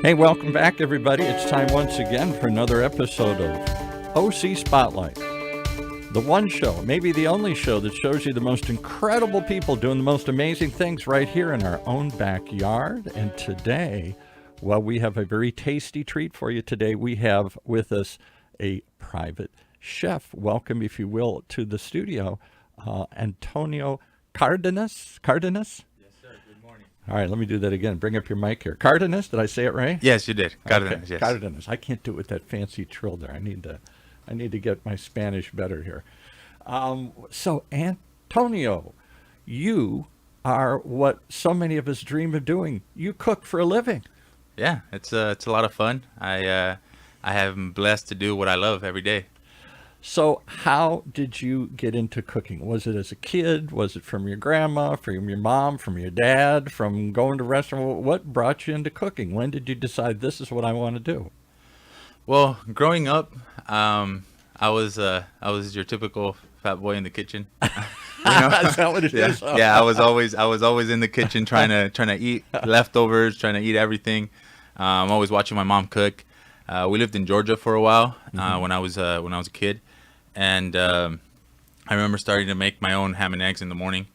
Hey, welcome back, everybody. It's time once again for another episode of OC Spotlight. The one show, maybe the only show, that shows you the most incredible people doing the most amazing things right here in our own backyard. And today, well, we have a very tasty treat for you today. We have with us a private chef. Welcome, if you will, to the studio, Antonio Cardenas. Cardenas? All right, let me do that again. Bring up your mic here. Cardenas, did I say it right? Yes, you did. Cardenas, okay. Yes. Cardenas. I can't do it with that fancy trill there. I need to get my Spanish better here. So, Antonio, you are what so many of us dream of doing. You cook for a living. Yeah, it's a lot of fun. I am blessed to do what I love every day. So how did you get into cooking? Was it as a kid? Was it from your grandma, from your mom, from your dad, from going to restaurant? What brought you into cooking? When did you decide this is what I want to do? Well, growing up, I was your typical fat boy in the kitchen. Is that what it is? Yeah, I was always in the kitchen trying to eat leftovers, trying to eat everything. I'm always watching my mom cook. We lived in Georgia for a while when I was a kid. And I remember starting to make my own ham and eggs in the morning.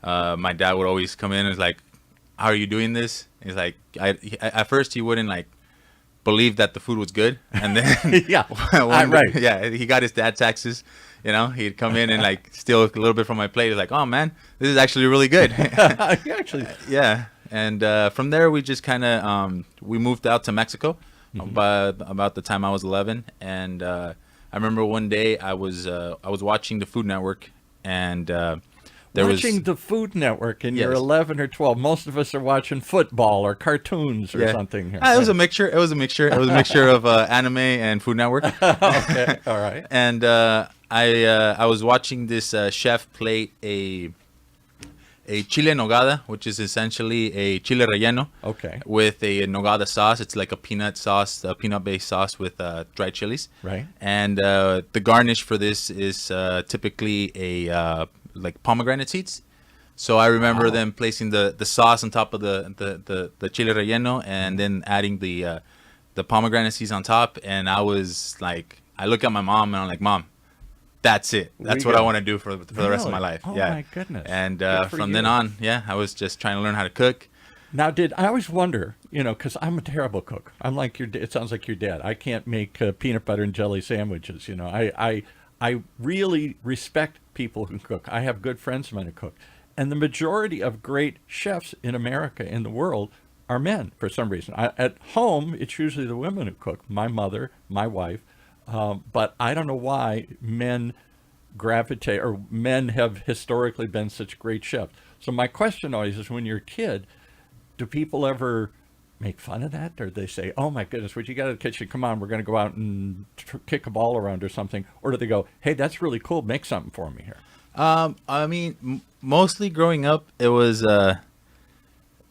My dad would always come in and was like, "How are you doing this?" He's like, at first he wouldn't like believe that the food was good, and then right, he got his dad taxes. You know, he'd come in and like steal a little bit from my plate. He's like, "Oh man, this is actually really good." Yeah. And from there we just kind of we moved out to Mexico by about the time I was 11, and I remember one day I was watching the Food Network, and the Food Network, and yes. You're 11 or 12. Most of us are watching football or cartoons or something here. It was a mixture. It was a mixture of anime and Food Network. Okay, all right. And I was watching this chef plate a chile en nogada, which is essentially a chile relleno. Okay. With a nogada sauce. It's like a peanut sauce, a peanut-based sauce with dried chilies. Right. And the garnish for this is typically a like pomegranate seeds. So I remember them placing the sauce on top of the chile relleno, and then adding the pomegranate seeds on top. And I was like, I look at my mom and I'm like, "Mom, that's it. That's what I want to do for the rest of my life." Oh, yeah. my goodness. And from then on, I was just trying to learn how to cook. Now, I always wonder, because I'm a terrible cook. I'm like it sounds like your dad. I can't make peanut butter and jelly sandwiches. I really respect people who can cook. I have good friends of mine who cook. And the majority of great chefs in America, in the world, are men for some reason. At home, it's usually the women who cook. My mother, my wife. But I don't know why men gravitate, or men have historically been such great chefs. So my question always is, when you're a kid, do people ever make fun of that? Or they say, "Oh my goodness, what you got in the kitchen? Come on, we're going to go out and kick a ball around or something." Or do they go, "Hey, that's really cool. Make something for me here"? I mean, mostly growing up, it was,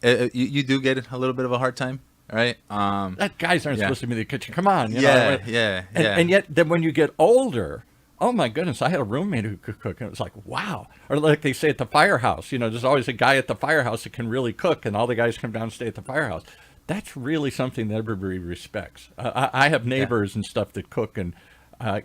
you do get a little bit of a hard time. Right. That guys aren't supposed to be in the kitchen. Come on. Yeah. And yet then when you get older, oh my goodness, I had a roommate who could cook, and it was like, wow. Or like they say at the firehouse, there's always a guy at the firehouse that can really cook, and all the guys come down and stay at the firehouse. That's really something that everybody respects. I have neighbors and stuff that cook, and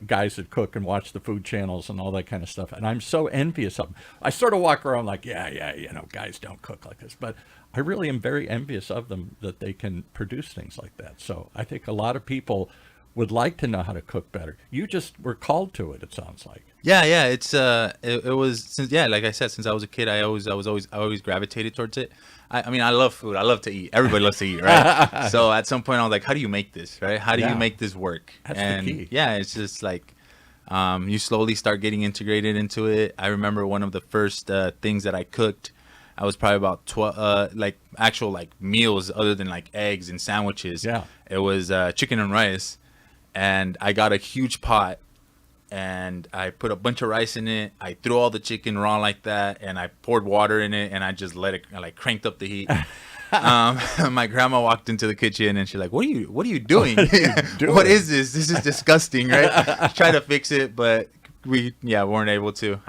guys that cook and watch the food channels and all that kind of stuff. And I'm so envious of them. I sort of walk around like, guys don't cook like this. But I really am very envious of them that they can produce things like that. So I think a lot of people would like to know how to cook better. You just were called to it, it sounds like. Yeah. It's it was since like I said, since I was a kid, I always gravitated towards it. I mean, I love food. I love to eat. Everybody loves to eat, right? So at some point, I was like, how do you make this, right? How do you make this work? That's and the key. Yeah, it's just like you slowly start getting integrated into it. I remember one of the first things that I cooked. I was probably about 12, like actual like meals other than like eggs and sandwiches. Yeah. It was chicken and rice, and I got a huge pot, and I put a bunch of rice in it. I threw all the chicken raw like that, and I poured water in it, and I just let it, I like cranked up the heat. My grandma walked into the kitchen, and she's like, what are you doing? What is this? This is disgusting, right? Try to fix it, but we weren't able to.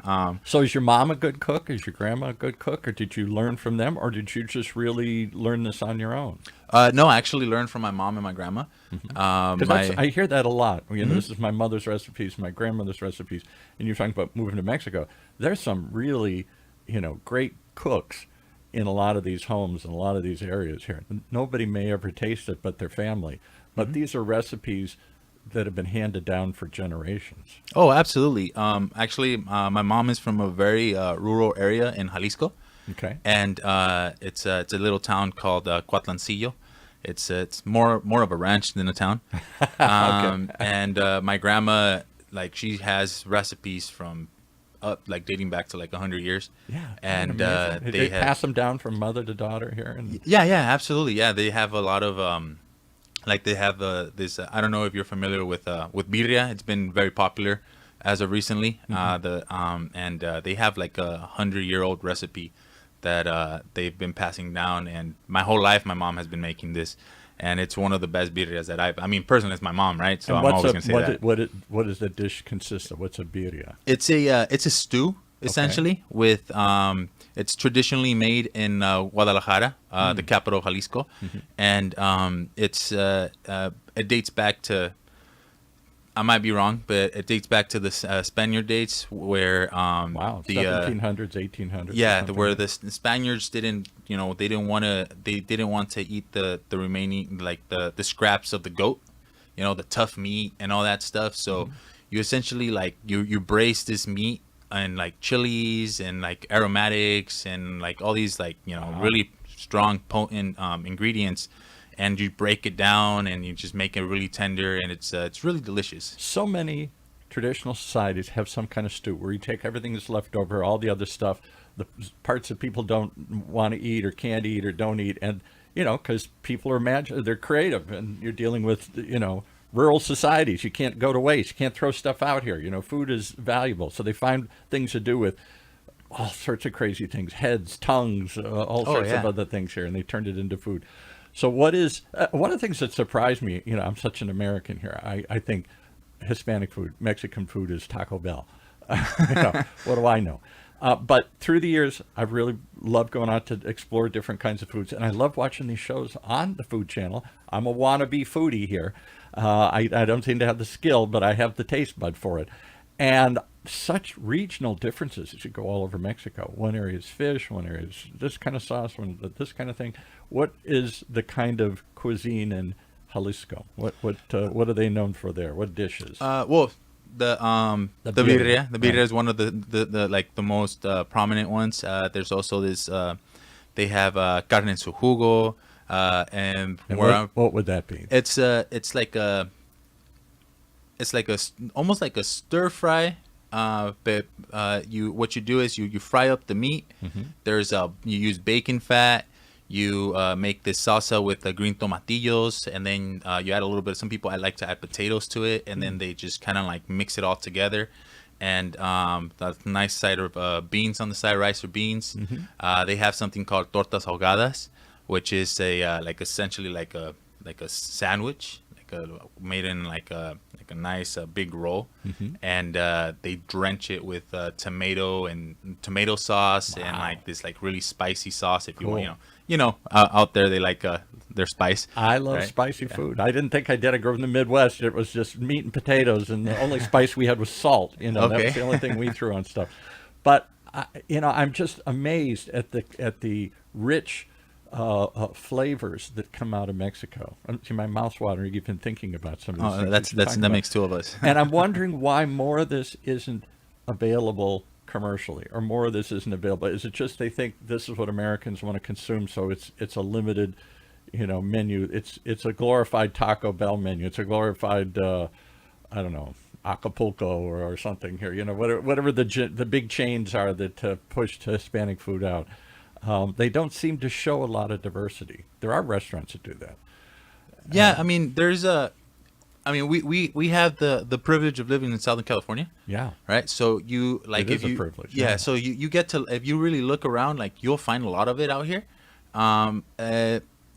So is your mom a good cook? Is your grandma a good cook? Or did you learn from them? Or did you just really learn this on your own? No, I actually learned from my mom and my grandma. Because I hear that a lot. You know, Mm-hmm. this is my mother's recipes, my grandmother's recipes, and you're talking about moving to Mexico. There's some really, great cooks in a lot of these homes and a lot of these areas here. Nobody may ever taste it but their family. But Mm-hmm. these are recipes that have been handed down for generations. Oh, absolutely. Actually, my mom is from a very rural area in Jalisco. Okay. And it's a little town called Cuatlancillo. It's more of a ranch than a town. And my grandma, like, she has recipes from like dating back to like 100 years. Yeah. And amazing. they pass have, them down from mother to daughter here. And yeah, absolutely, yeah. They have a lot of like they have this. I don't know if you're familiar with birria. It's been very popular as of recently. They have like 100-year-old recipe that they've been passing down, and my whole life my mom has been making this, and it's one of the best birrias that I mean, personally, it's my mom, right? So I'm always gonna say that. What does the dish consist of? What's a birria? It's a stew essentially with it's traditionally made in Guadalajara, the capital of Jalisco, and it dates back to, I might be wrong, but it dates back to the Spaniard dates where Wow, the 1700s, 1800s. yeah, where the Spaniards didn't, they didn't want to eat the remaining, like the scraps of the goat, the tough meat and all that stuff. So you essentially, like, you braise this meat and like chilies and like aromatics and like all these, like, really strong, potent ingredients, and you break it down and you just make it really tender, and it's really delicious. So many traditional societies have some kind of stew where you take everything that's left over, all the other stuff, the parts that people don't want to eat or can't eat or don't eat, and because people are they're creative, and you're dealing with rural societies. You can't go to waste. You can't throw stuff out here. Food is valuable, so they find things to do with all sorts of crazy things: heads, tongues, all sorts of other things here, and they turned it into food. So what is one of the things that surprised me? I'm such an American here. I think Hispanic food, Mexican food is Taco Bell. What do I know? But through the years, I've really loved going out to explore different kinds of foods, and I love watching these shows on the Food Channel. I'm a wannabe foodie here. I don't seem to have the skill, but I have the taste bud for it. And such regional differences as you go all over Mexico. One area is fish, one area is this kind of sauce, one this kind of thing. What is the kind of cuisine in Jalisco? What are they known for there? What dishes? Well, the birria. The birria is one of the like the most prominent ones. There's also this. They have carne en su jugo, and what would that be? It's like almost like a stir fry. But what you do is you fry up the meat. There's you use bacon fat. You make this salsa with the green tomatillos, and then you add a little bit. Some people like to add potatoes to it, and then they just kind of like mix it all together. And a nice side of beans on the side, rice or beans. They have something called tortas ahogadas, which is essentially like a sandwich, made in like a nice big roll, and they drench it with tomato sauce and like this like really spicy sauce. If you want, out there they like their spice. I love spicy food. I didn't think I did. I grew up in the Midwest. It was just meat and potatoes, and the only spice we had was salt. That was the only thing we threw on stuff. But I'm just amazed at the rich flavors that come out of Mexico. My mouth's watering even thinking about some of these things. That makes two of us. And I'm wondering why more of this isn't available commercially, or more of this isn't available. Is it just they think this is what Americans want to consume, so it's a limited, menu? It's a glorified Taco Bell menu. It's a glorified, I don't know, Acapulco or something here. Whatever the big chains are that push Hispanic food out. They don't seem to show a lot of diversity. There are restaurants that do that. Yeah, I mean, we have the privilege of living in Southern California. Yeah. Right. So you like it is a privilege. Yeah. So you get to, if you really look around, like you'll find a lot of it out here.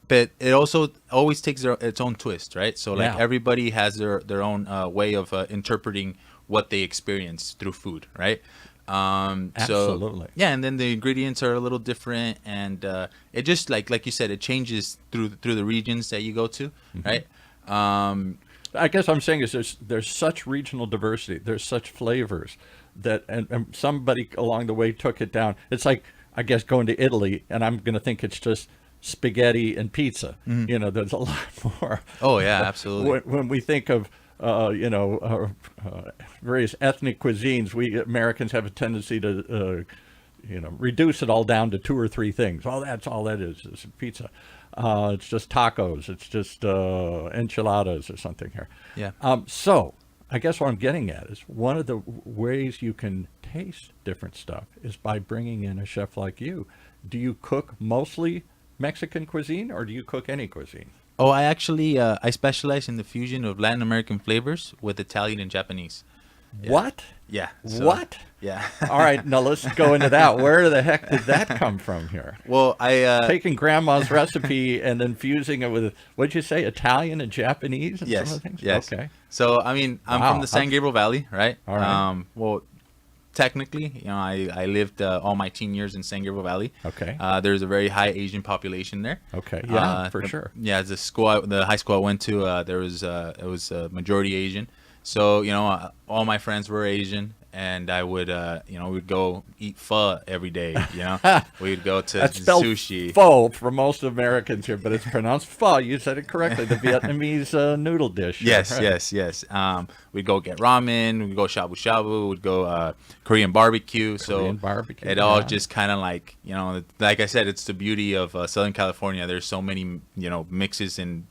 but it also always takes its own twist, right? So like Yeah. everybody has their own way of interpreting what they experience through food, right? Absolutely. So yeah, and then the ingredients are a little different, and it just like you said, it changes through the regions that you go to, right? I guess I'm saying is there's such regional diversity. There's such flavors that and somebody along the way took it down. It's like I guess going to Italy and I'm going to think it's just spaghetti and pizza. You know, there's a lot more. Oh yeah, absolutely. When we think of various ethnic cuisines, we Americans have a tendency to reduce it all down to two or three things. Well, that's all that is pizza. It's just tacos. It's just enchiladas or something here. Yeah. So I guess what I'm getting at is one of the ways you can taste different stuff is by bringing in a chef like you. Do you cook mostly Mexican cuisine or do you cook any cuisine? Oh, I actually I specialize in the fusion of Latin American flavors with Italian and Japanese. Yeah. What? Yeah. What? Yeah. All right, now let's go into that. Where the heck did that come from here? Well, Taking grandma's recipe and then fusing it with, what'd you say, Italian and Japanese and yes, some of the things? yes. Okay. So I mean, I'm Wow. from the San Gabriel Valley, right? All right. Well, technically, I lived all my teen years in San Gabriel Valley. Okay. There's a very high Asian population there. Okay. Yeah, for sure. Yeah, the high school I went to, there was it was majority Asian. So all my friends were Asian, and I would we'd go eat pho every day. We'd go to That's spelled sushi. pho for most Americans here, but it's pronounced pho. You said it correctly. The Vietnamese noodle dish. Yes, right? yes. We'd go get ramen. We'd go shabu shabu. We'd go Korean barbecue. Korean barbecue, It all yeah. just kind of like like I said, it's the beauty of Southern California. There's so many mixes and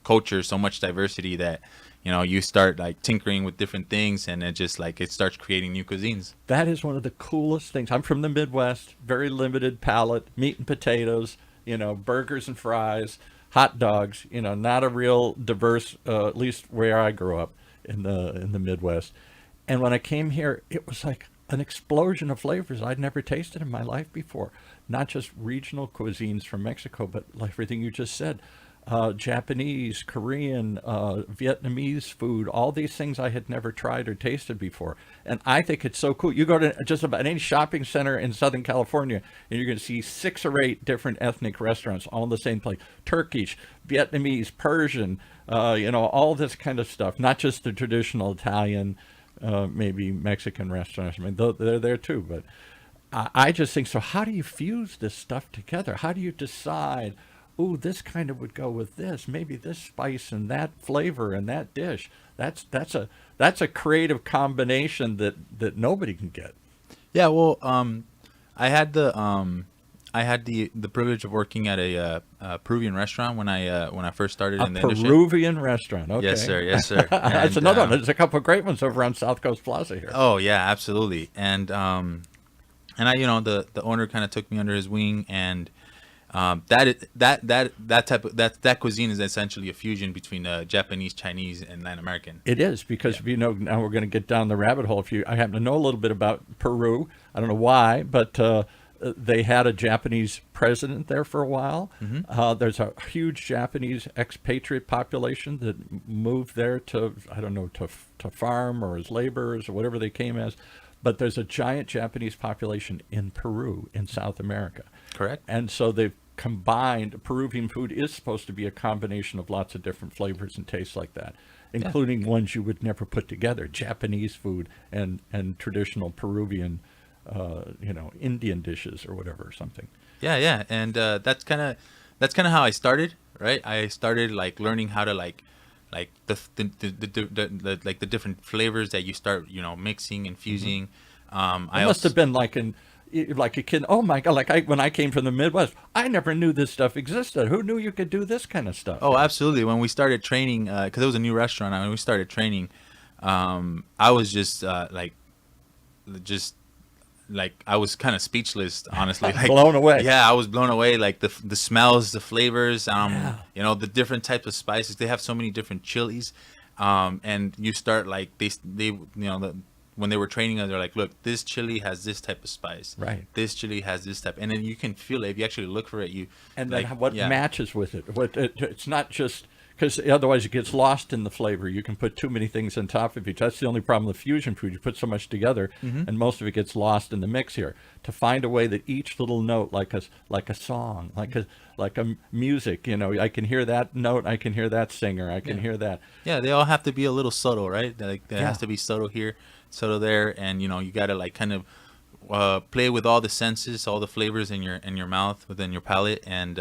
cultures, so much diversity that you start like tinkering with different things, and it just like it starts creating new cuisines. That is one of the coolest things. I'm from the Midwest, very limited palate, meat and potatoes, burgers and fries, hot dogs, not a real diverse, at least where I grew up in the Midwest. And when I came here, it was like an explosion of flavors I'd never tasted in my life before. Not just regional cuisines from Mexico, but like everything you just said. Japanese, Korean, Vietnamese food, all these things I had never tried or tasted before. And I think it's so cool. You go to just about any shopping center in Southern California, and you're going to see 6 or 8 different ethnic restaurants all in the same place. Turkish, Vietnamese, Persian, all this kind of stuff. Not just the traditional Italian, maybe Mexican restaurants. I mean, they're there too. But I just think, so how do you fuse this stuff together? How do you decide, ooh, this kind of would go with this, maybe this spice and that flavor and that dish? That's a creative combination that nobody can get. Yeah, well, I had the privilege of working at a Peruvian restaurant when I first started in the industry. Peruvian restaurant, okay. Yes, sir. Yes, sir. That's another one. There's a couple of great ones over on South Coast Plaza here. Oh yeah, absolutely. And I the owner kind of took me under his wing, and that cuisine is essentially a fusion between Japanese, Chinese, and Latin American. It is, because now we're going to get down the rabbit hole. I happen to know a little bit about Peru. I don't know why, but they had a Japanese president there for a while. Mm-hmm. There's a huge Japanese expatriate population that moved there to farm or as laborers or whatever they came as. But there's a giant Japanese population in Peru, in South America. Correct. And so they've combined. Peruvian food is supposed to be a combination of lots of different flavors and tastes like that, including ones you would never put together: Japanese food and traditional Peruvian, Indian dishes or whatever, or something. Yeah, and that's kind of how I started. Right, I started like learning how to like the different flavors that you start mixing and fusing. It must have been like a kid. Oh my God! When I came from the Midwest, I never knew this stuff existed. Who knew you could do this kind of stuff? Oh, absolutely. When we started training, because it was a new restaurant, when we started training, I was just I was kind of speechless, honestly. Like, blown away. Yeah, I was blown away. Like the smells, the flavors, the different types of spices. They have so many different chilies, and you start like when they were training us, they're like, look, this chili has this type of spice. Right. This chili has this type, and then you can feel it if you actually look for it. And like, then what matches with it? It's not just because otherwise it gets lost in the flavor. You can put too many things on top of each. That's the only problem with fusion food. You put so much together, and most of it gets lost in the mix here. To find a way that each little note, like a song, like a music, I can hear that note, I can hear that singer, I can hear that. Yeah, they all have to be a little subtle, right? Like there has to be subtle here, subtle there, and you got to like kind of play with all the senses, all the flavors in your mouth, within your palate, and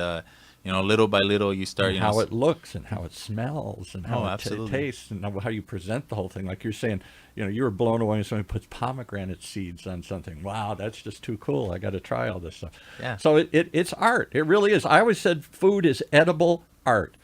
little by little you start. And how it looks and how it smells and how it tastes and how you present the whole thing. Like you're saying, you were blown away when somebody puts pomegranate seeds on something. Wow, that's just too cool. I got to try all this stuff. Yeah. So it's art. It really is. I always said food is edible art.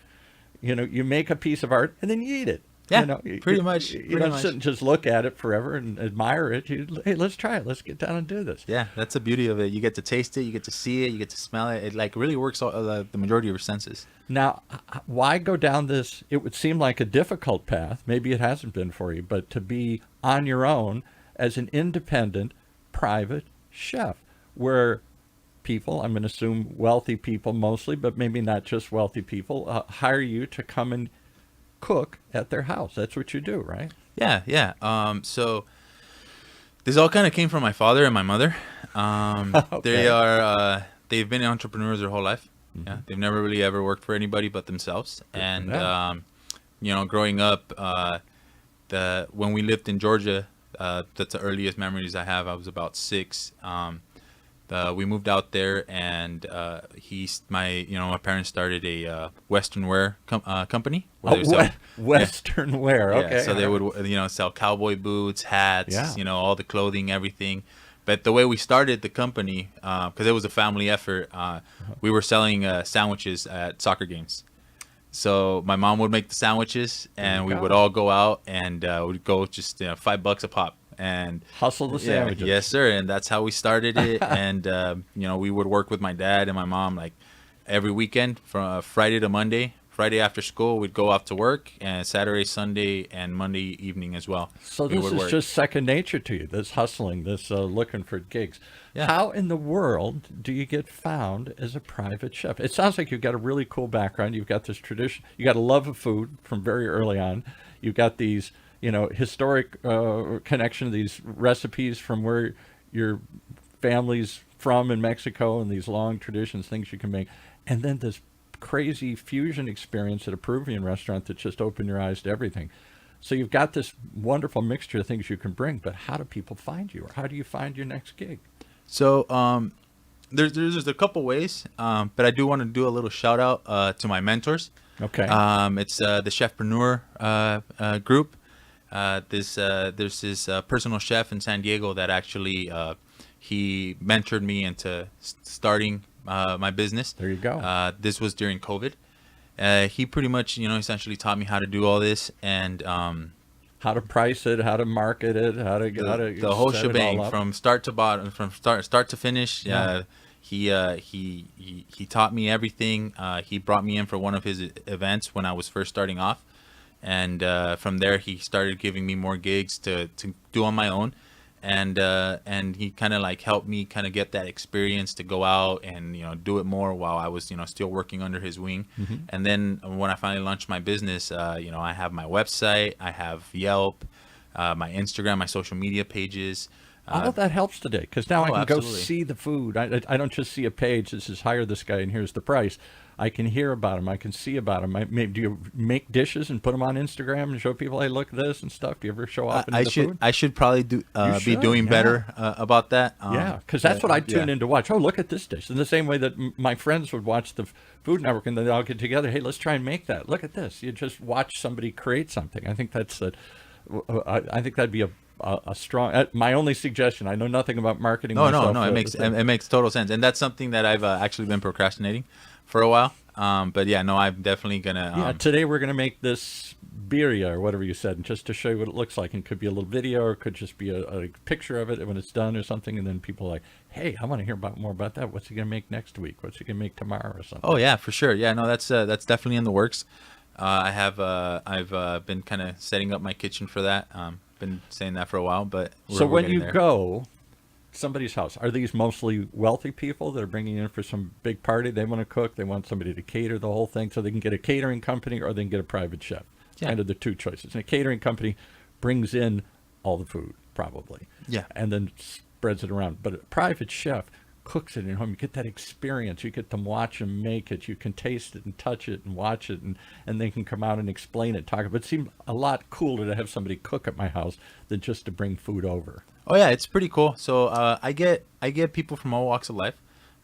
You make a piece of art and then you eat it. Yeah, pretty much. You don't sit and just look at it forever and admire it. Hey, let's try it. Let's get down and do this. Yeah, that's the beauty of it. You get to taste it, you get to see it, you get to smell it. It like really works all, the majority of your senses. Now, why go down this? It would seem like a difficult path. Maybe it hasn't been for you, but to be on your own as an independent, private chef, where people, I'm going to assume wealthy people mostly, but maybe not just wealthy people, hire you to come and cook at their house. That's what you do, right? Yeah. So this all kind of came from my father and my mother. Okay. They've been entrepreneurs their whole life. Yeah, they've never really ever worked for anybody but themselves. And growing up, when we lived in Georgia, that's the earliest memories I have. I was about 6. We moved out there, and my parents started a Western wear company. Western wear, okay. Yeah, so they would sell cowboy boots, hats, all the clothing, everything. But the way we started the company, because it was a family effort, we were selling sandwiches at soccer games. So my mom would make the sandwiches, and we would all go out and we'd go just $5 a pop. And hustle the sandwiches. Yes, sir. And that's how we started it. And we would work with my dad and my mom like every weekend from Friday to Monday. Friday after school, we'd go off to work, and Saturday, Sunday, and Monday evening as well. So this is just second nature to you, this hustling, this looking for gigs. Yeah. How in the world do you get found as a private chef? It sounds like you've got a really cool background. You've got this tradition. You got a love of food from very early on. You've got these historic connection, these recipes from where your family's from in Mexico, and these long traditions, things you can make. And then this crazy fusion experience at a Peruvian restaurant that just opened your eyes to everything. So you've got this wonderful mixture of things you can bring, but how do people find you? Or how do you find your next gig? So there's a couple ways, but I do want to do a little shout out to my mentors. Okay. It's the Chefpreneur group. There's this personal chef in San Diego that actually he mentored me into starting my business. There you go. This was during COVID. He pretty much essentially taught me how to do all this, and how to price it, how to market it, how to the whole shebang from start to bottom, from start to finish. Yeah. He taught me everything. He brought me in for one of his events when I was first starting off. And from there, he started giving me more gigs to do on my own, and he kind of like helped me kind of get that experience to go out and do it more while I was still working under his wing. Mm-hmm. And then when I finally launched my business, I have my website, I have Yelp, my Instagram, my social media pages. All of that helps today, because now I can absolutely. go see the food. I don't just see a page that says hire this guy and here's the price. I can hear about him. I can see about him. Do you make dishes and put them on Instagram and show people, hey, look at this and stuff? Do you ever show off the food? I should probably be doing better about that. Because that's what I tune in to watch. Oh, look at this dish. In the same way that my friends would watch the Food Network, and then they all get together. Hey, let's try and make that. Look at this. You just watch somebody create something. I think I think that'd be a strong. My only suggestion. I know nothing about marketing. No. It makes total sense, and that's something that I've actually been procrastinating for a while. But yeah, no, I'm definitely gonna. Today we're gonna make this birria or whatever you said, and just to show you what it looks like. And it could be a little video, or it could just be a picture of it when it's done or something. And then people are like, hey, I want to hear more about that. What's he gonna make next week? What's he gonna make tomorrow or something? Oh yeah, for sure. Yeah, no, that's definitely in the works. I've been kind of setting up my kitchen for that. been saying that for a while, but So we're when getting you there. go somebody's house, are these mostly wealthy people that are bringing in for some big party? They want to cook. They want somebody to cater the whole thing, so they can get a catering company or they can get a private chef. Yeah. Kind of the two choices. And a catering company brings in all the food, probably. Yeah. And then spreads it around. But a private chef cooks it at home. You get that experience. You get to watch them make it. You can taste it and touch it and watch it, and they can come out and explain it, talk about it. It seemed a lot cooler to have somebody cook at my house than just to bring food over. Oh yeah, it's pretty cool. So I get people from all walks of life,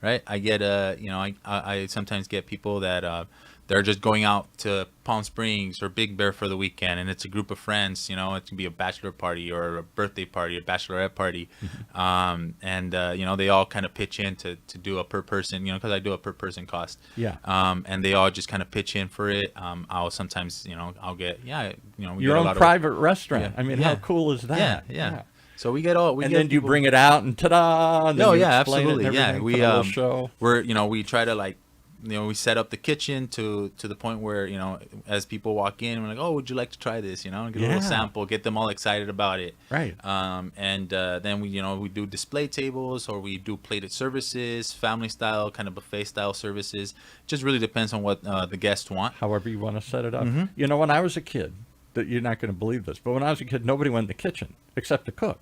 right? I get I sometimes get people that they're just going out to Palm Springs or Big Bear for the weekend, and it's a group of friends. You know, it can be a bachelor party or a birthday party, a bachelorette party, and they all kind of pitch in to do a per person. Because I do a per person cost. Yeah. And they all just kind of pitch in for it. I'll sometimes I'll get we Your get a own lot private restaurant. Yeah. I mean, Yeah. how cool is that? yeah. So we get all. And then you bring it out and ta-da! And then Oh you yeah, explain it and absolutely. Yeah, everything, we put a little show. we try to we set up the kitchen to the point where as people walk in, we're like, oh, would you like to try this? Get a Yeah. little sample, get them all excited about it. Right. And then we do display tables or we do plated services, family style, kind of buffet style services. Just really depends on what the guests want. However you want to set it up. Mm-hmm. When I was a kid, that you're not going to believe this, but when I was a kid, nobody went in the kitchen except to cook.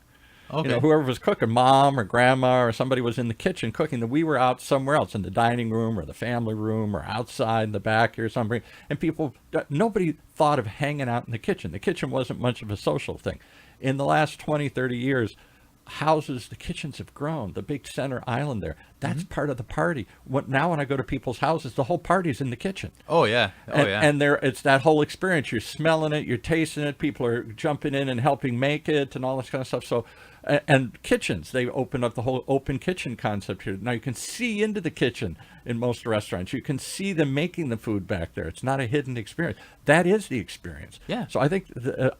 Okay. Whoever was cooking, mom or grandma or somebody was in the kitchen cooking. That we were out somewhere else in the dining room or the family room or outside in the back or something. And nobody thought of hanging out in the kitchen. The kitchen wasn't much of a social thing. In the last 20, 30 years, the kitchens have grown. The big center island there, that's part of the party. Now when I go to people's houses, the whole party's in the kitchen. Oh yeah. And it's that whole experience. You're smelling it, you're tasting it. People are jumping in and helping make it, and all this kind of stuff. So, and kitchens, they opened up the whole open kitchen concept here. Now you can see into the kitchen in most restaurants. You can see them making the food back there. It's not a hidden experience. That is the experience. Yeah. So I think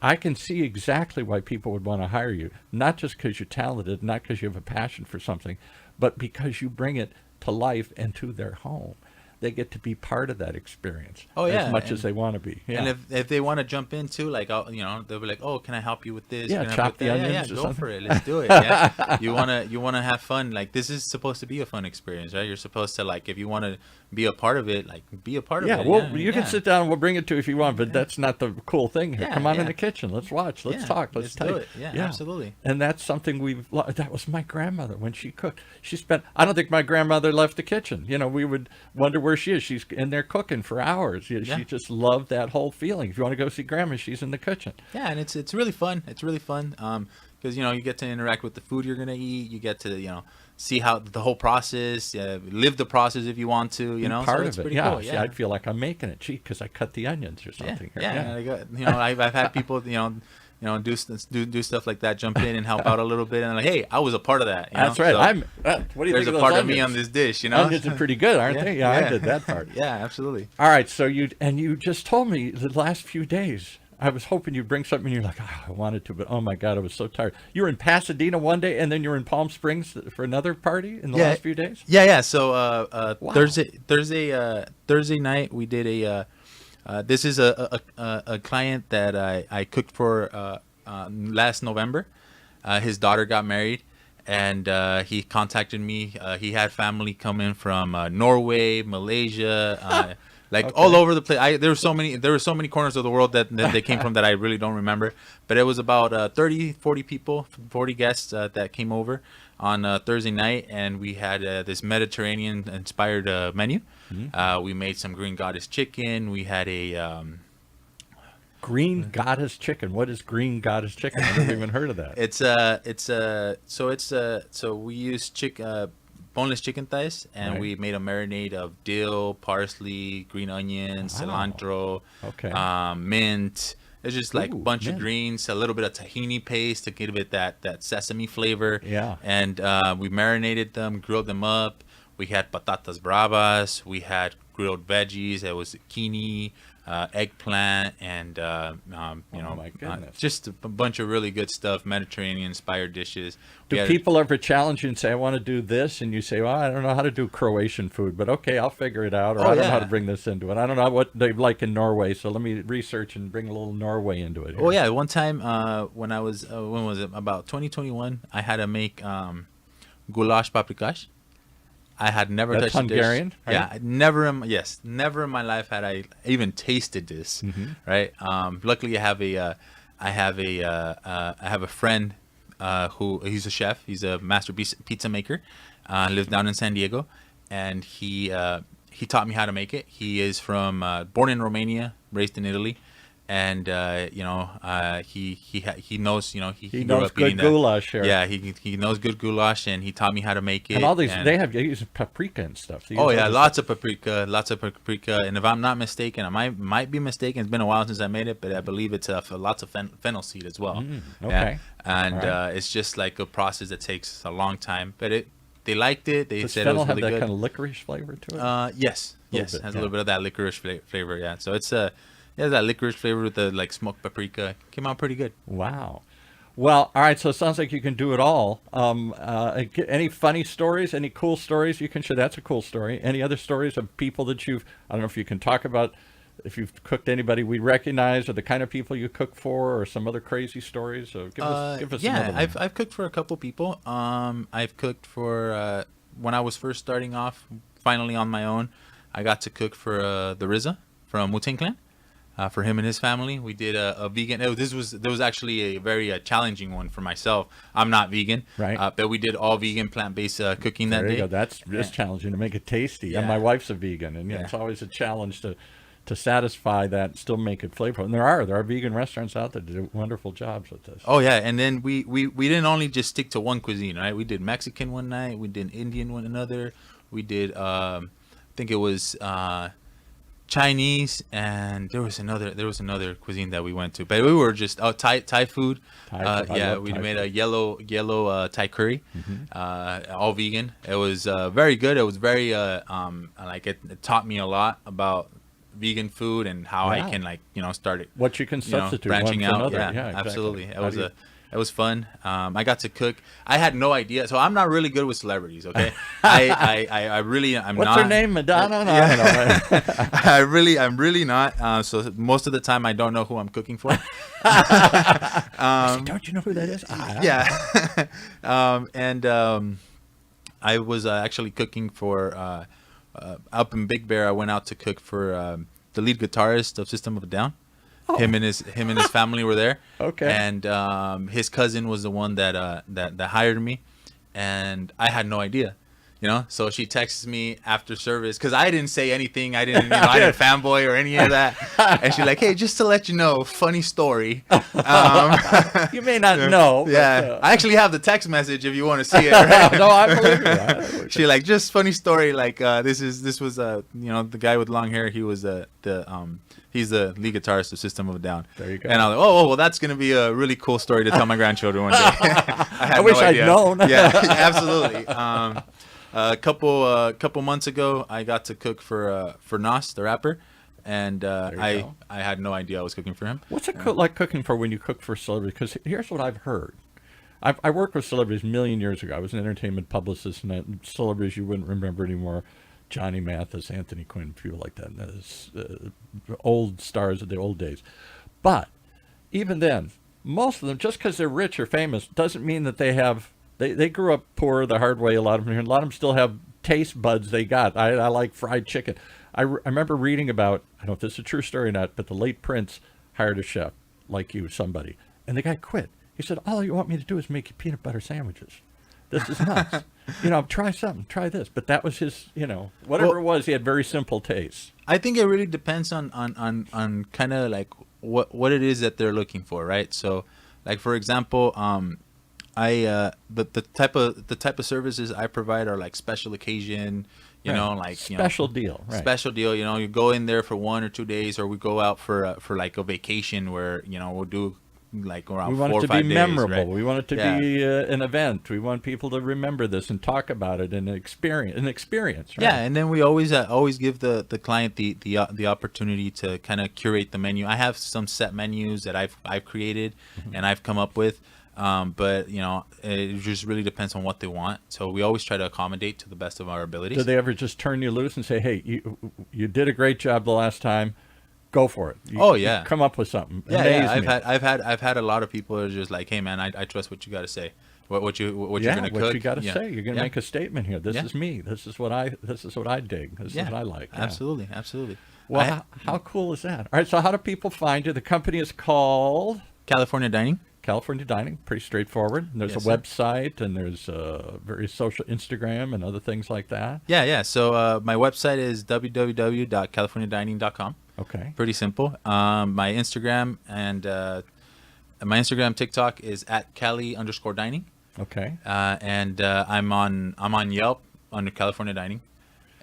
I can see exactly why people would want to hire you, not just because you're talented, not because you have a passion for something, but because you bring it to life and to their home. They get to be part of that experience as much as they want to be. Yeah. And if they want to jump into they'll be like, oh, can I help you with this? Yeah, Can I chop help the with that? onions or go something. for it. Let's do it. Yeah. You wanna have fun. Like, this is supposed to be a fun experience, right? You're supposed to, if you want to be a part of it, be a part of it. Well, you can sit down and we'll bring it to you if you want, but that's not the cool thing here. Yeah, Come on in yeah. the kitchen. Let's watch. Let's talk. Let's do type. it. Yeah, absolutely. And that's something that was my grandmother when she cooked. I don't think my grandmother left the kitchen. We would wonder where she is. She's in there cooking for hours. She just loved that whole feeling. If you want to go see grandma, she's in the kitchen. Yeah, and it's really fun. It's really fun. Because you get to interact with the food you're gonna eat. You get to see how the whole process, live the process if you want to. Part so of it's it. pretty Yeah. cool. See, I'd feel like I'm making it. Gee, because I cut the onions or Yeah, something. yeah. I've had people do stuff like that, jump in and help out a little bit, and hey, I was a part of that. That's right. So what do you there's think a of part those of me on onions? this dish. Onions are pretty good, aren't they? Yeah, I did that part. Yeah, absolutely. All right, so you just told me the last few days. I was hoping you'd bring something. And you're like, I wanted to, but oh my God, I was so tired. You were in Pasadena one day, and then you were in Palm Springs for another party in the last few days. Yeah. So Wow. Thursday night we did this is a client that I cooked for last November. His daughter got married, and he contacted me. He had family come in from Norway, Malaysia, all over the place. There were so many corners of the world that they came from that I really don't remember. But it was about 40 people, 40 guests that came over on Thursday night, and we had this Mediterranean inspired menu. We made some green goddess chicken. We had a Green Goddess chicken. What is Green Goddess chicken? I've never even heard of that. So we use boneless chicken thighs, and Right. we made a marinade of dill, parsley, green onions, Wow. cilantro, Okay. mint. It's just a bunch mint. of greens, a little bit of tahini paste to give it that sesame flavor. Yeah. And we marinated them, grilled them up. We had patatas bravas. We had grilled veggies. It was zucchini, eggplant, and my goodness. just a bunch of really good stuff, Mediterranean inspired dishes. We Do had- people ever challenge you and say, I want to do this? And you say, well, I don't know how to do Croatian food, but okay, I'll figure it out. Or Oh, I don't know yeah. how to bring this into it. I don't know what they like in Norway, so let me research and bring a little Norway into it. Oh yeah, one time when I was when was it, about 2021, I had to make goulash paprikash. I had never That's touched Hungarian, this. right? Yeah, never in my life had I even tasted this. Mm-hmm. Right. Luckily, I have a friend who he's a chef. He's a master pizza maker. Lives down in San Diego, and he taught me how to make it. He is from born in Romania, raised in Italy. And he knows, he He grew knows up eating good goulash here. Yeah, he knows good goulash, and he taught me how to make it. And all these, they use paprika and stuff. They use Oh all yeah, this- lots of paprika, and if I'm not mistaken, I might be mistaken. It's been a while since I made it, but I believe it's lots of fennel seed as well. okay. Yeah. And All right. it's just like a process that takes a long time, but they liked it. They Does said it was fennel have really that good. kind of licorice flavor to it? Yes, Little yes, bit, has yeah. a little bit of that licorice flavor. Yeah, so it's it has that licorice flavor with the like smoked paprika. Came out pretty good. Wow. Well, all right. So it sounds like you can do it all. Any funny stories? Any cool stories you can share? That's a cool story. Any other stories of people that I don't know if you can talk about, if you've cooked anybody we recognize, or the kind of people you cook for, or some other crazy stories. So give us Yeah, another one. I've cooked for a couple people. I've cooked for when I was first starting off, finally on my own. I got to cook for the RZA from Wu-Tang Clan. For him and his family, we did a vegan. There was actually a very challenging one for myself. I'm not vegan, Right. But we did all vegan, plant-based cooking that There you day. go. That's challenging to make it tasty. And Yeah. my wife's a vegan, and it's always a challenge to satisfy that and still make it flavorful. And there are vegan restaurants out there that do wonderful jobs with this. Oh yeah, and then we didn't only just stick to one cuisine, right? We did Mexican one night, we did Indian one another, we did I think it was Chinese, and there was another cuisine that we went to, but we were just Thai food. Thai food. I Yeah, love we Thai made food. a yellow Thai curry, all vegan. It was very good. It was very it taught me a lot about vegan food and how I Wow. can start it. What you can substitute branching one for out. another. Yeah, exactly. absolutely. How do you- It was fun. I got to cook. I had no idea, so I'm not really good with celebrities. Okay, I'm What's not. her name? Madonna? No, I don't know. I'm really not. So most of the time, I don't know who I'm cooking for. Don't you know who that is? Yeah. I was actually cooking for up in Big Bear. I went out to cook for the lead guitarist of System of a Down. Oh. Him and his family were there. Okay. And his cousin was the one that hired me, and I had no idea. So she texts me after service because I didn't say anything. I didn't fanboy or any of that. And she's like, "Hey, just to let you know, funny story." You may not know. Yeah, I actually have the text message if you want to see it. But, Right? no, I believe you. She like, just funny story. Like this was the guy with long hair. He was he's the lead guitarist of System of a Down. There you go. And I was like, oh, well, that's gonna be a really cool story to tell my grandchildren one day. I wish I'd known. Yeah, absolutely. A couple months ago, I got to cook for Nas, the rapper, and you I go. had no idea I was cooking for him. What's it like cooking for when you cook for celebrities? Because here's what I've heard. I worked with celebrities a million years ago. I was an entertainment publicist, and celebrities you wouldn't remember anymore. Johnny Mathis, Anthony Quinn, people like that. Old stars of the old days. But even then, most of them, just because they're rich or famous, doesn't mean that they grew up poor the hard way. A lot of them still have taste buds they got. I like fried chicken. I remember reading about, I don't know if this is a true story or not, but the late Prince hired a chef like you, somebody, and the guy quit. He said, all you want me to do is make you peanut butter sandwiches. This is nuts. Try something, try this. But that was his, whatever it was, he had very simple tastes. I think it really depends on kind of like what it is that they're looking for, right? So, like for example, the type of services I provide are like special occasion, Special deal, right? Special deal. You go in there for 1 or 2 days, or we go out for like a vacation where we'll do like around We want 4 it or to 5 be days. memorable. Right? We want it to Yeah. be an event. We want people to remember this and talk about it and experience right? Yeah, and then we always give the client the opportunity to kind of curate the menu. I have some set menus that I've created and I've come up with, but you know, it just really depends on what they want. So we always try to accommodate to the best of our abilities. Do they ever just turn you loose and say, "Hey, you did a great job the last time. Go for it. Oh, yeah. You come up with something." Yeah, Amaze yeah. me. I've had a lot of people who are just like, hey man, I trust what you got to say. What you're gonna cook. What you got to Yeah. say. You're going to Yeah. make a statement here. This Yeah. is me. This is what I dig. This is what I like. Yeah. Absolutely, absolutely. Well, how cool is that? All right. So how do people find you? The company is called California Dining. California Dining. Pretty straightforward. And there's Yes, a sir. website and there's very social Instagram and other things like that. Yeah, yeah. So my website is www.californiadining.com. Okay. Pretty simple. My Instagram and my Instagram TikTok is at Cali_dining. Okay. And I'm on Yelp under California Dining.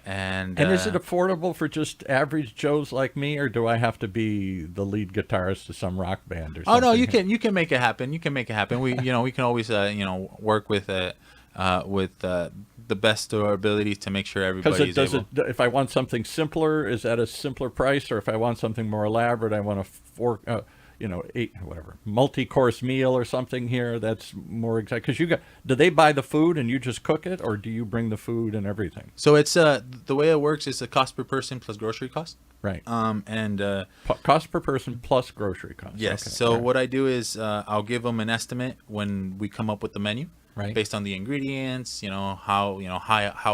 And Is it affordable for just average Joes like me, or do I have to be the lead guitarist to some rock band or oh something? no, you can make it happen. You can make it happen. We we can always work with the best of our abilities to make sure everybody's able. If I want something simpler, is that a simpler price, or if I want something more elaborate, I want a multi-course meal or something here that's more exact? Because do they buy the food and you just cook it, or do you bring the food and everything? So it's the way it works is a cost per person plus grocery cost. Right. Cost per person plus grocery cost. Yes. Okay. So All right. what I do is I'll give them an estimate when we come up with the menu, Right. based on the ingredients. How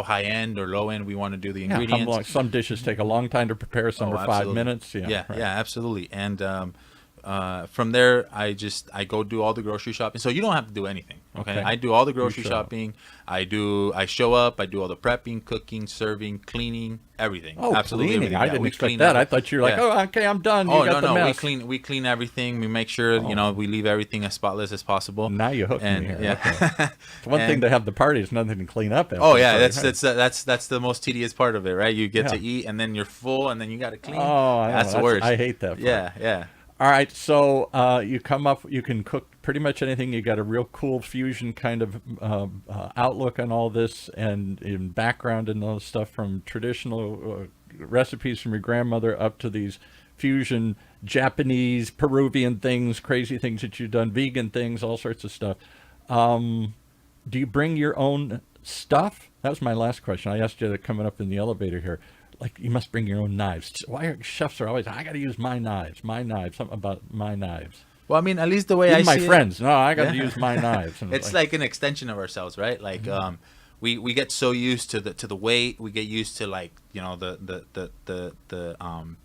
high end or low end we want to do the Yeah, how ingredients. long, some dishes take a long time to prepare, some are 5 absolutely. minutes. Yeah, right. yeah, absolutely. And from there, I go do all the grocery shopping. So you don't have to do anything. Okay, Okay. I do all the grocery show up. shopping. I show up. I do all the prepping, cooking, serving, cleaning, everything. Oh, Absolutely cleaning! everything. I Yeah, didn't we expect clean that. every- I thought you were like, yeah. "Oh, okay, I'm done. Oh You got no, the no, mess." we clean everything. We make sure we leave everything as spotless as possible. Now you hooked And me here. yeah. Okay. It's one thing to have the party; it's nothing to clean up. After Oh the yeah, party, that's right? that's the most tedious part of it, right? You get to Yeah. eat and then you're full and then you got to clean. Oh, I know. that's the worst. I hate that part. Yeah, yeah. All right, so you can cook pretty much anything. You got a real cool fusion kind of outlook on all this, and in background and all this stuff, from traditional recipes from your grandmother up to these fusion Japanese, Peruvian things, crazy things that you've done, vegan things, all sorts of stuff. Do you bring your own stuff? That was my last question. I asked you that coming up in the elevator here. Like, you must bring your own knives. Why are chefs are always, I got to use my knives, something about my knives. Well, I mean, at least the way Even I my see friends, no, I got to Yeah. use my knives. And it's like an extension of ourselves, right? Like, we get so used to the weight, we get used to the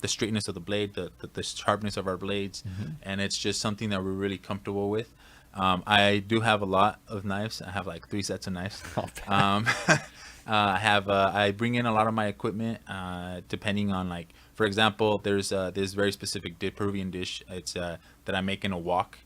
straightness of the blade, the sharpness of our blades, and it's just something that we're really comfortable with. I do have a lot of knives. I have like 3 sets of knives. I bring in a lot of my equipment, depending on, like, for example, there's this very specific Peruvian dish. It's that I make in a wok,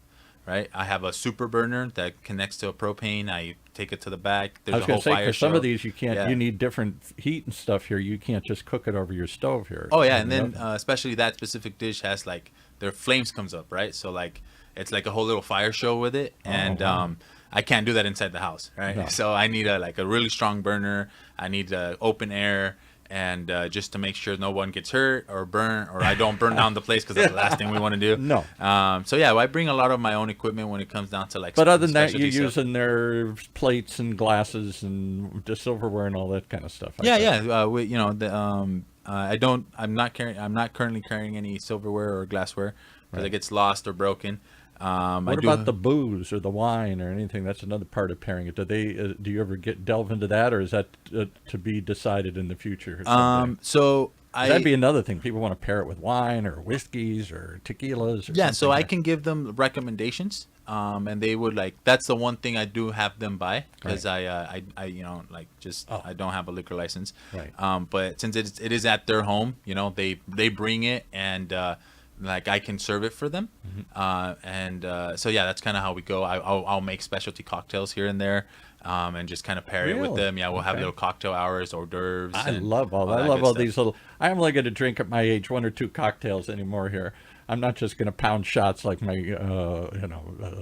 right? I have a super burner that connects to a propane. I take it to the back. There's I was a going whole to say, fire because some show. of these you can't, Yeah. you need different heat and stuff here. You can't just cook it over your stove here. Oh yeah, and then especially that specific dish has, like, their flames comes up, right? So, like, it's like a whole little fire show with it, and wow. I can't do that inside the house, right? No. So I need a really strong burner. I need open air, and just to make sure no one gets hurt or burnt, or I don't burn down the place, because that's the last thing we want to do. No. So yeah, I bring a lot of my own equipment when it comes down to, like. But other than that, specialty you're stuff. using their plates and glasses and the silverware and all that kind of stuff. Yeah, yeah. I'm not currently carrying any silverware or glassware, because it gets lost or broken. What about the booze or the wine or anything? That's another part of pairing it. Do you ever delve into that, or is that to be decided in the future? So that'd be another thing. People want to pair it with wine or whiskeys or tequilas. Or yeah, so something. I can give them recommendations, and they would, like, that's the one thing I do have them buy, because I I don't have a liquor license. Right. But since it is at their home, they bring it, and like, I can serve it for them. So yeah, that's kind of how we go. I'll make specialty cocktails here and there, and just kind of pair it with Really? them. Yeah, we'll have Okay. little cocktail hours, hors d'oeuvres. I and love all that I love good all stuff. these little. I'm only going to drink at my age 1 or 2 cocktails anymore here. I'm not just going to pound shots like my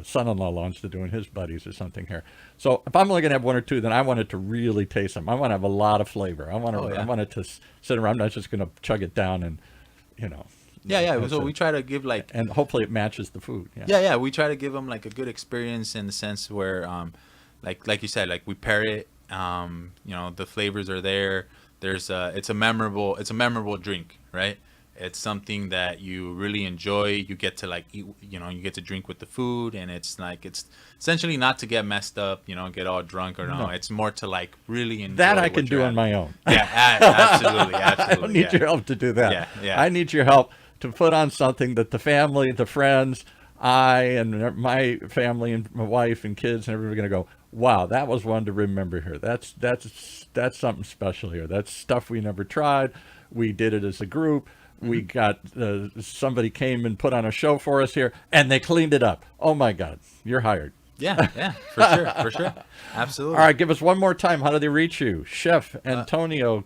son-in-law wants to do and his buddies or something here. So if I'm only going to have one or two, then I want it to really taste them. I want to have a lot of flavor. I want it to sit around. I'm not just going to chug it down and, you know. Yeah. So we try to give like, and hopefully it matches the food. Yeah. We try to give them like a good experience in the sense where, like you said, like we pair it. The flavors are there. It's a memorable drink, right? It's something that you really enjoy. You get to like eat, you get to drink with the food, and it's essentially not to get messed up, get all drunk or no. It's more to like really enjoy. That I can do on my own. Yeah, absolutely. I don't need your help to do that. Yeah. I need your help to put on something that the family, the friends, I and my family and my wife and kids and everybody are going to go, wow, that was one to remember here. That's something special here. That's stuff we never tried. We did it as a group. We got somebody came and put on a show for us here, and they cleaned it up. Oh my God, you're hired. Yeah, for sure, absolutely. All right, give us one more time. How do they reach you, Chef Antonio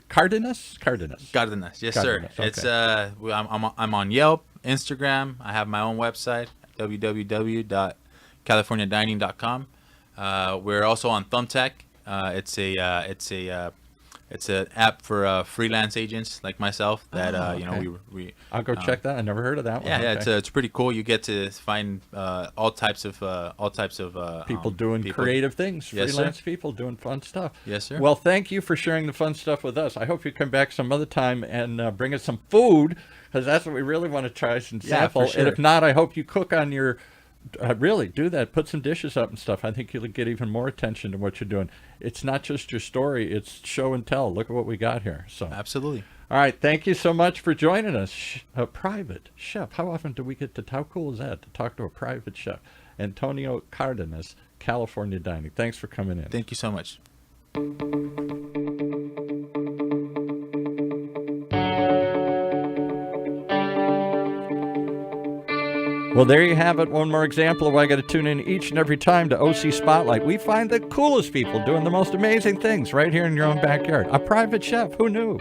Cardenas? Cardenas, yes, Cardenas, sir. okay. It's I'm on Yelp, Instagram. I have my own website, www.californiadining.com. We're also on Thumbtack. It's an app for freelance agents like myself that okay. we I'll go check that. I never heard of that one. Yeah, okay. it's pretty cool. You get to find all types of people doing creative things, Yes, freelance sir. people doing fun stuff. Yes, sir. Well, thank you for sharing the fun stuff with us. I hope you come back some other time and bring us some food, because that's what we really want to try and sample. for sure. And if not, I hope you cook on your. Really do that. Put some dishes up and stuff. I think you'll get even more attention to what you're doing. It's not just your story; it's show and tell. Look at what we got here. So Absolutely. All right, thank you so much for joining us. A private chef. How often do we get to? How cool is that to talk to a private chef? Antonio Cardenas, California Dining. Thanks for coming in. Thank you so much. Well, there you have it. One more example of why I got to tune in each and every time to OC Spotlight. We find the coolest people doing the most amazing things right here in your own backyard. A private chef. Who knew?